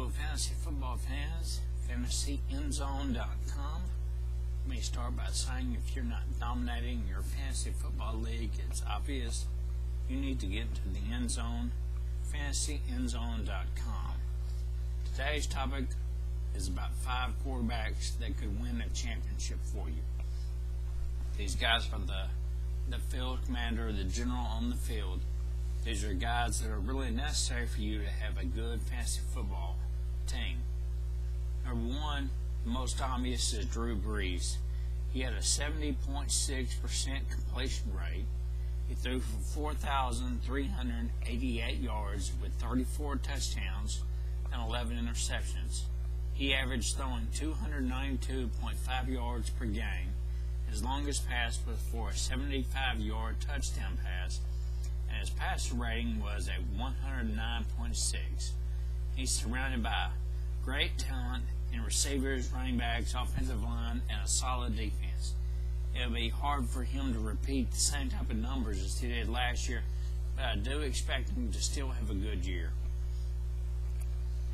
Hello, fantasy football fans, fantasyendzone.com. Let me start by saying if you're not dominating your fantasy football league, it's obvious you need to get to the end zone, fantasyendzone.com. Today's topic is about 5 quarterbacks that could win a championship for you. These guys are the field commander, the general on the field. These are guys that are really necessary for you to have a good fantasy football team. Number one, the most obvious is Drew Brees. He had a 70.6% completion rate. He threw for 4,388 yards with 34 touchdowns and 11 interceptions. He averaged throwing 292.5 yards per game. His longest pass was for a 75-yard touchdown pass, and his passer rating was a 109.6. He's surrounded by great talent in receivers, running backs, offensive line, and a solid defense. It'll be hard for him to repeat the same type of numbers as he did last year, but I do expect him to still have a good year.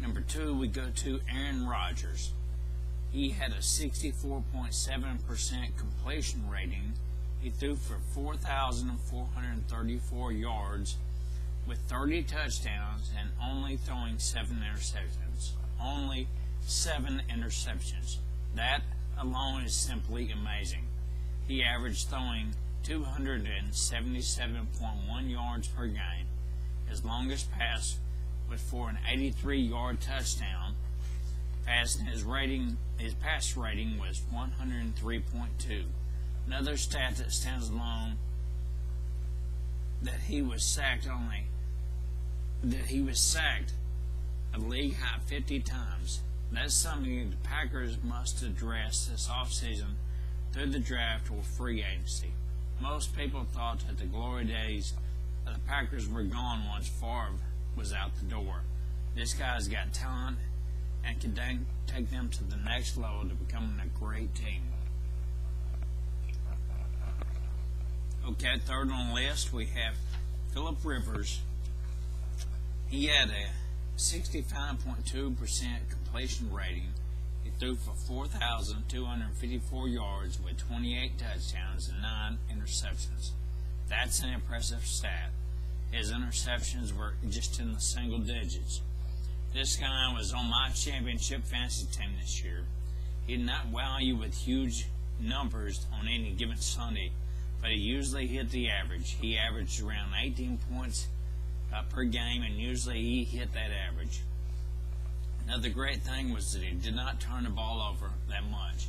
Number 2, we go to Aaron Rodgers. He had a 64.7% completion rating. He threw for 4,434 yards with 30 touchdowns and only throwing 7 interceptions. Only 7 interceptions. That alone is simply amazing. He averaged throwing 277.1 yards per game. His longest pass was for an 83-yard touchdown pass, and his pass rating was 103.2. Another stat that stands alone, that he was sacked a league high 50 times. That's something the Packers must address this offseason through the draft or free agency. Most people thought that the glory days of the Packers were gone once Favre was out the door. This guy's got talent and can take them to the next level to becoming a great team. Okay, third on the list we have Philip Rivers. He had a 65.2% completion rating. He threw for 4,254 yards with 28 touchdowns and 9 interceptions. That's an impressive stat. His interceptions were just in the single digits. This guy was on my championship fantasy team this year. He did not wow you with huge numbers on any given Sunday, but he usually hit the average. He averaged around 18 points per game, and usually he hit that average. Another great thing was that he did not turn the ball over that much.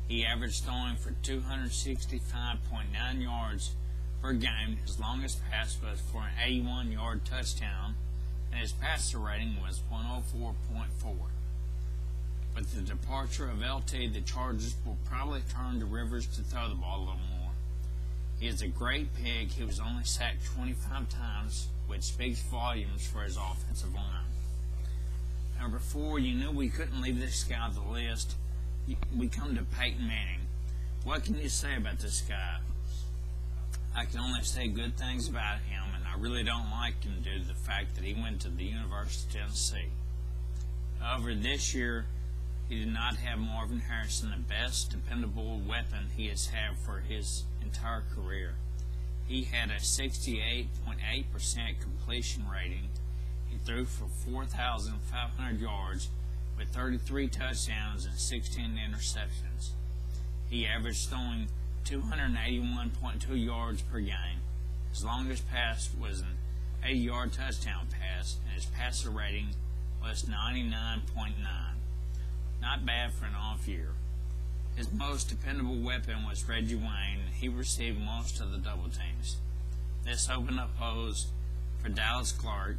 He averaged throwing for 265.9 yards per game. His longest pass was for an 81-yard touchdown, and his passer rating was 104.4. With the departure of LT, the Chargers will probably turn to Rivers to throw the ball a little more. He is a great pick. He was only sacked 25 times, which speaks volumes for his offensive line. Number 4, you knew we couldn't leave this guy on the list. We come to Peyton Manning. What can you say about this guy? I can only say good things about him, and I really don't like him due to the fact that he went to the University of Tennessee. However, this year, he did not have Marvin Harrison, the best dependable weapon he has had for his entire career. He had a 68.8% completion rating. He threw for 4,500 yards with 33 touchdowns and 16 interceptions. He averaged throwing 281.2 yards per game. His longest pass was an 80-yard touchdown pass, and his passer rating was 99.9. Not bad for an off year. His most dependable weapon was Reggie Wayne, and he received most of the double teams. This opened up holes for Dallas Clark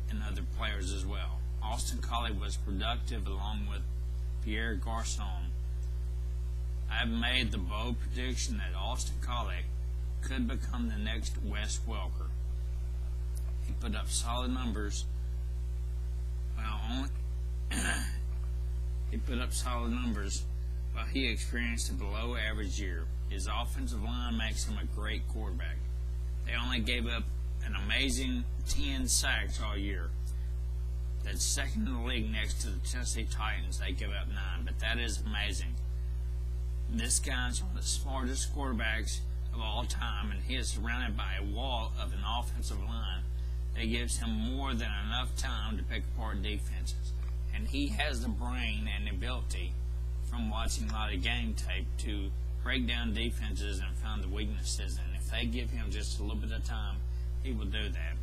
and other players as well. Austin Collie was productive along with Pierre Garçon. I have made the bold prediction that Austin Collie could become the next Wes Welker. He put up solid numbers while he experienced a below average year. His offensive line makes him a great quarterback. They only gave up an amazing 10 sacks all year. The That's second in the league next to the Tennessee Titans. They give up 9, but that is amazing. This guy's one of the smartest quarterbacks of all time, and he is surrounded by a wall of an offensive line that gives him more than enough time to pick apart defenses. And he has the brain and ability from watching a lot of game tape to break down defenses and find the weaknesses, and if they give him just a little bit of time, he will do that.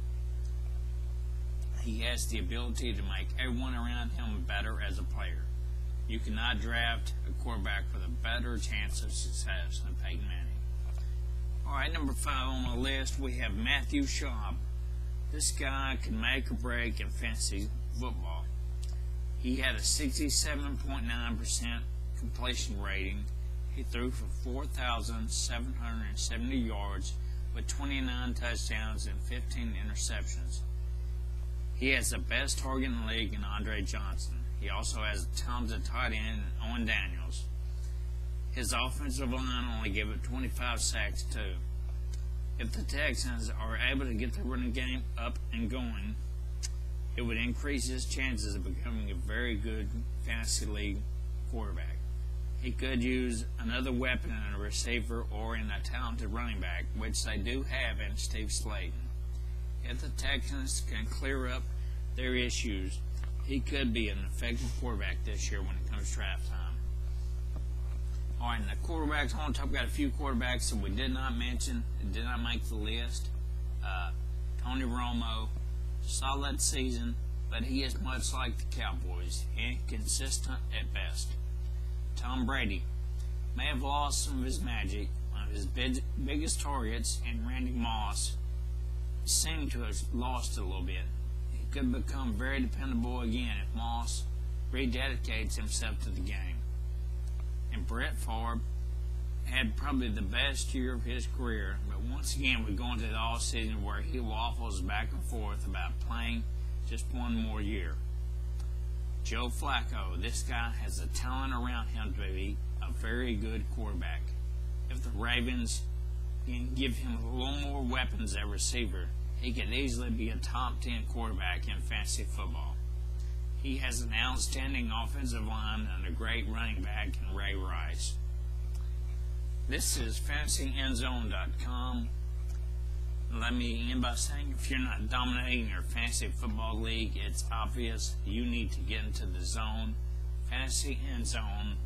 He has the ability to make everyone around him better as a player. You cannot draft a quarterback with a better chance of success than Peyton Manning. Alright, number 5 on the list, we have Matthew Schaub. This guy can make or break in fantasy football. He had a 67.9% completion rating. He threw for 4,770 yards with 29 touchdowns and 15 interceptions. He has the best target in the league in Andre Johnson. He also has a talented tight end, Owen Daniels. His offensive line only gave up 25 sacks too. If the Texans are able to get the running game up and going, it would increase his chances of becoming a very good fantasy league quarterback. He could use another weapon in a receiver or in a talented running back, which they do have in Steve Slayton. If the Texans can clear up their issues, he could be an effective quarterback this year when it comes to draft time. Alright, and the quarterbacks, I want to talk about a few quarterbacks that we did not mention and did not make the list. Tony Romo, solid season, but he is much like the Cowboys, inconsistent at best. Tom Brady may have lost some of his magic. One of his biggest targets, and Randy Moss, seemed to have lost it a little bit. He could become very dependable again if Moss rededicates himself to the game. And Brett Favre had probably the best year of his career, but once again we go into the off-season where he waffles back and forth about playing just one more year. Joe Flacco, this guy has the talent around him to be a very good quarterback. If the Ravens can give him a little more weapons at receiver, he could easily be a top 10 quarterback in fantasy football. He has an outstanding offensive line and a great running back in Ray Rice. This is fantasyendzone.com. Let me end by saying, if you're not dominating your fantasy football league, it's obvious you need to get into the zone. fantasyendzone.com.